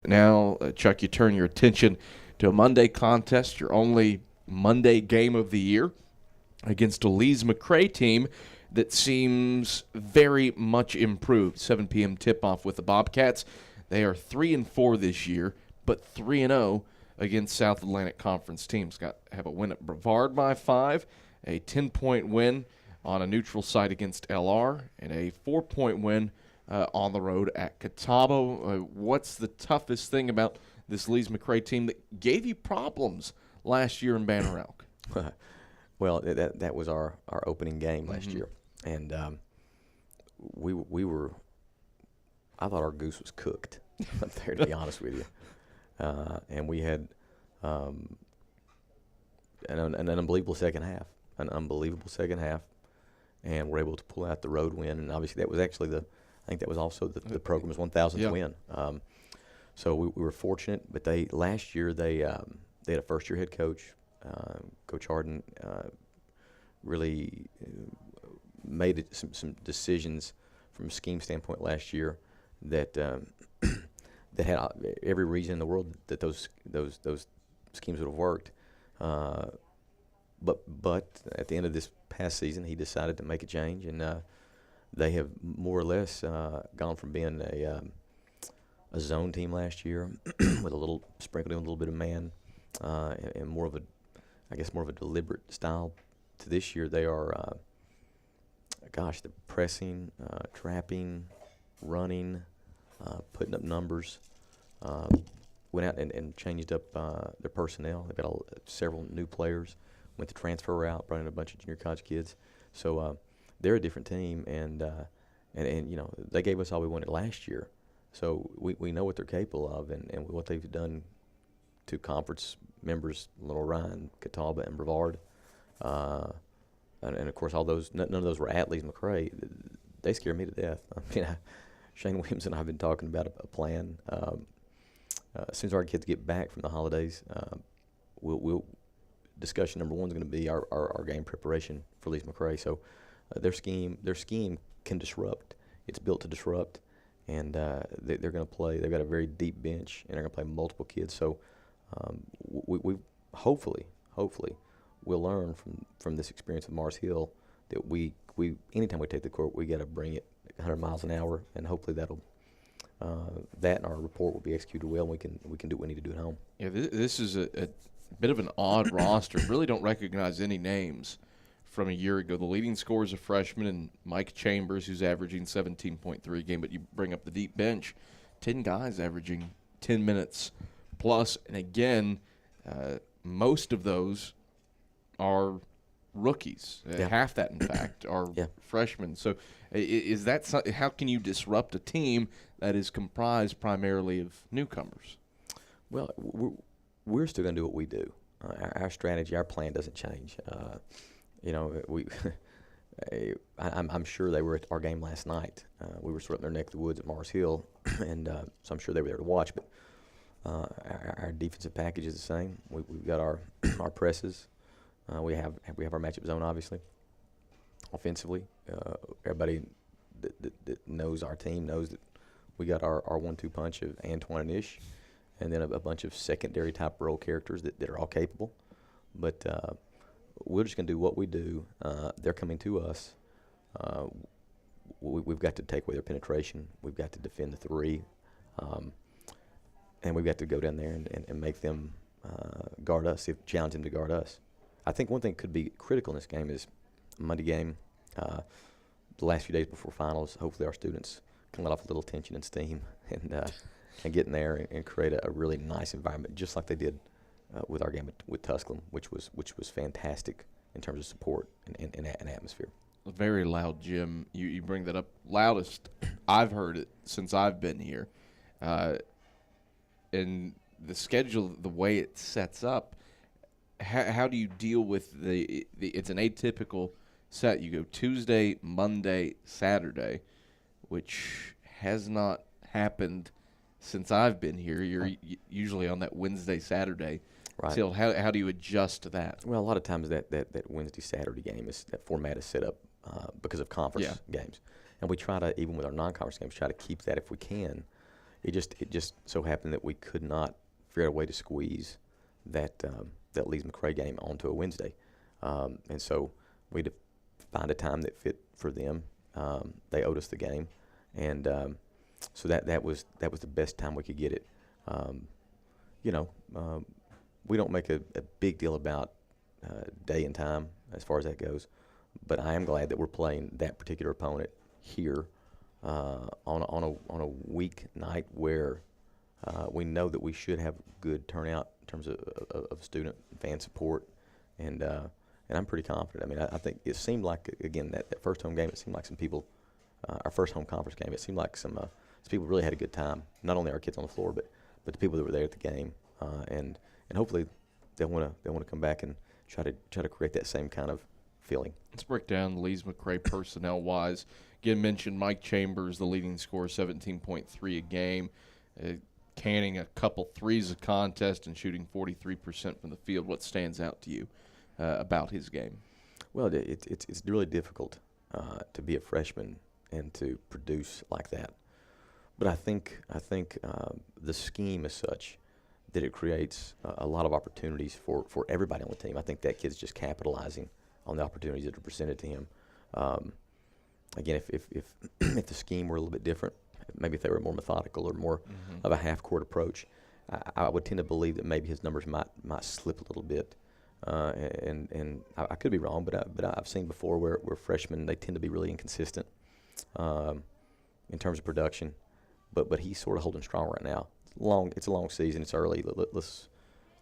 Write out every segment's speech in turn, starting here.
Now, Chuck, you turn your attention to a Monday contest, your only Monday game of the year, against a Lees-McRae team that seems very much improved. 7 p.m. tip-off with the Bobcats. They are 3-4 this year, but 3-0 against South Atlantic Conference teams. Have a win at Brevard by 5, a 10-point win on a neutral site against LR, and a 4-point win on the road at Catawba. What's the toughest thing about this Lees-McRae team that gave you problems last year in Banner Elk? Well, that was our opening game last year, and we were. I thought our goose was cooked up there, to be honest with you, and we had an unbelievable second half, and we're able to pull out the road win. And obviously, that was actually I think that was also the program's 1,000th win. So we were fortunate, but last year they had a first-year head coach. Coach Harden really made some decisions from a scheme standpoint last year that that had every reason in the world that those schemes would have worked. But at the end of this past season, he decided to make a change, and they have more or less gone from being a zone team last year with a little sprinkled in a little bit of man and more of a deliberate style to this year. They are, the pressing, trapping, running, putting up numbers. Went out and changed up their personnel. They've got several new players. Went the transfer route, brought in a bunch of junior college kids. So they're a different team, and they gave us all we wanted last year. So we know what they're capable of, and what they've done to conference members, Little Ryan, Catawba, and Brevard. And of course, none of those were at Lees-McRae. They scare me to death. I mean, Shane Williams and I have been talking about a plan. As soon as our kids get back from the holidays, discussion number one is going to be our game preparation for Lees-McRae. So their scheme can disrupt. It's built to disrupt, and they're going to play. They've got a very deep bench, and they're going to play multiple kids. So we hopefully we'll learn from this experience with Mars Hill that we anytime we take the court, we got to bring it 100 miles an hour, and hopefully that and our report will be executed well, and we can do what we need to do at home. Yeah, this is a bit of an odd roster. Really don't recognize any names from a year ago. The leading scorer is a freshman, and Mike Chambers, who's averaging 17.3 a game. But you bring up the deep bench, 10 guys averaging 10 minutes plus. And again, most of those are rookies. Half that, in fact, are freshmen. So is that how can you disrupt a team that is comprised primarily of newcomers? Well, we're still going to do what we do. Our strategy, our plan doesn't change. I'm sure they were at our game last night. We were sort of in their neck of the woods at Mars Hill, and so I'm sure they were there to watch. But our defensive package is the same. We've got our presses. We have our matchup zone, obviously. Offensively, everybody that knows our team knows that we got our 1-2 punch of Antoine and Ish, and then a bunch of secondary type role characters that are all capable. But we're just going to do what we do. They're coming to us. We've got to take away their penetration. We've got to defend the three. And we've got to go down there and make them guard us, challenge them to guard us. I think one thing could be critical in this game is Monday game, the last few days before finals. Hopefully our students can let off a little tension and steam and get in there and create a really nice environment, just like they did with our game with Tusculum, which was fantastic in terms of support and atmosphere. A very loud gym. You bring that up. Loudest I've heard it since I've been here. And the schedule, the way it sets up, how do you deal with it's an atypical set. You go Tuesday, Monday, Saturday, which has not happened since I've been here. You're usually on that Wednesday, Saturday. Right. So how do you adjust to that? Well, a lot of times that Wednesday, Saturday game that format is set up because of conference games. And we try to, even with our non-conference games, try to keep that if we can. it just so happened that we could not figure out a way to squeeze that Lees-McRae game onto a Wednesday, and so we had to find a time that fit for them. They owed us the game, and so that was the best time we could get it. We don't make a big deal about day and time as far as that goes, but I am glad that we're playing that particular opponent here on a week night where we know that we should have good turnout in terms of student fan support, and I'm pretty confident. I mean, I think it seemed like, again, that first home game, it seemed like some people, our first home conference game, it seemed like some people really had a good time. Not only our kids on the floor, but the people that were there at the game, and hopefully they want to come back and try to create that same kind of feeling. Let's break down Lees-McRae personnel-wise. Again, mentioned Mike Chambers, the leading scorer, 17.3 a game, canning a couple threes a contest and shooting 43% from the field. What stands out to you about his game? Well, it's really difficult to be a freshman and to produce like that. But I think the scheme is such that it creates a lot of opportunities for everybody on the team. I think that kid's just capitalizing on the opportunities that are presented to him. Again, if the scheme were a little bit different, maybe if they were more methodical or more of a half-court approach, I would tend to believe that maybe his numbers might slip a little bit. And I could be wrong, but I've seen before where freshmen, they tend to be really inconsistent in terms of production. But he's sort of holding strong right now. It's a long season. It's early. Let's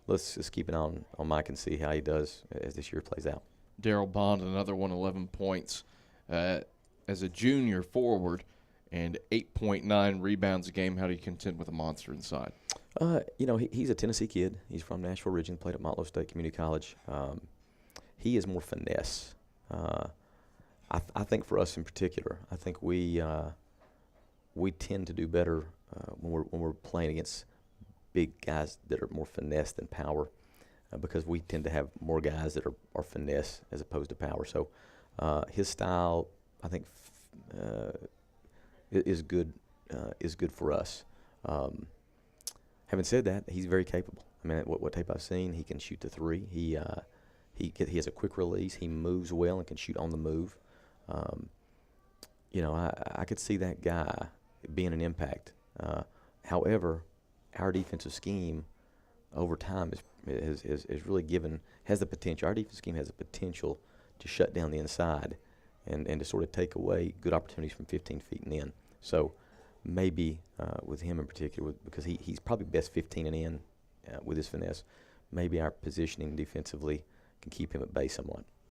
just keep an eye on Mike and see how he does as this year plays out. Darryl Bond, another one, 11 points as a junior forward and 8.9 rebounds a game. How do you contend with a monster inside? He's a Tennessee kid. He's from Nashville originally, played at Montlow State Community College. He is more finesse. I think for us in particular, I think we tend to do better when we're playing against big guys that are more finesse than power, because we tend to have more guys that are finesse as opposed to power. So his style, I think, is good for us. Having said that, he's very capable. I mean, what tape I've seen, he can shoot the three. He has a quick release. He moves well and can shoot on the move. I could see that guy being an impact. However, our defensive scheme over time is really has the potential. Our defensive scheme has the potential to shut down the inside and to sort of take away good opportunities from 15 feet and in. So maybe with him in particular, because he's probably best 15 and in with his finesse, maybe our positioning defensively can keep him at bay somewhat.